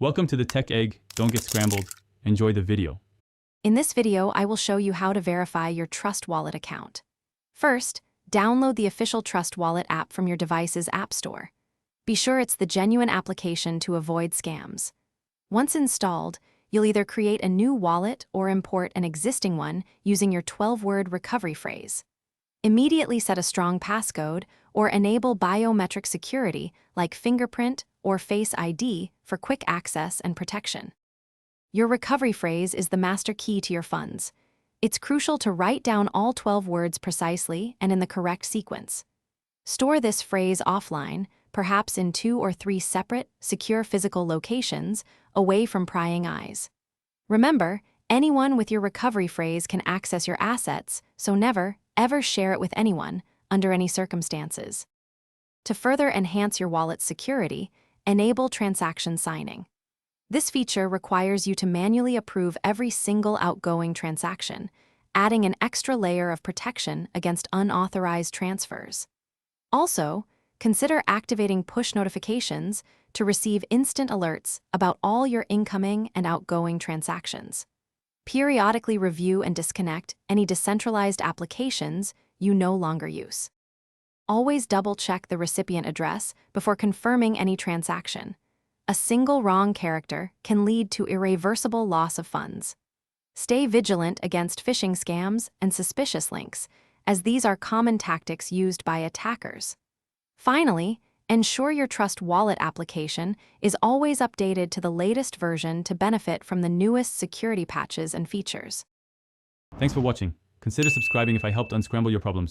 Welcome to the Tech Egg. Don't get scrambled. Enjoy the video. In this video, I will show you how to verify your Trust Wallet account. First, download the official Trust Wallet app from your device's app store. Be sure it's the genuine application to avoid scams. Once installed, you'll either create a new wallet or import an existing one using your 12-word recovery phrase. Immediately set a strong passcode or enable biometric security like fingerprint or Face ID for quick access and protection. Your recovery phrase is the master key to your funds. It's crucial to write down all 12 words precisely and in the correct sequence. Store this phrase offline, perhaps in 2 or 3 separate, secure physical locations, away from prying eyes. Remember, anyone with your recovery phrase can access your assets, so never, ever share it with anyone, under any circumstances. To further enhance your wallet's security, enable transaction signing. This feature requires you to manually approve every single outgoing transaction, adding an extra layer of protection against unauthorized transfers. Also, consider activating push notifications to receive instant alerts about all your incoming and outgoing transactions. Periodically review and disconnect any decentralized applications you no longer use. Always double-check the recipient address before confirming any transaction. A single wrong character can lead to irreversible loss of funds. Stay vigilant against phishing scams and suspicious links, as these are common tactics used by attackers. Finally, ensure your Trust Wallet application is always updated to the latest version to benefit from the newest security patches and features. Thanks for watching. Consider subscribing if I helped unscramble your problems.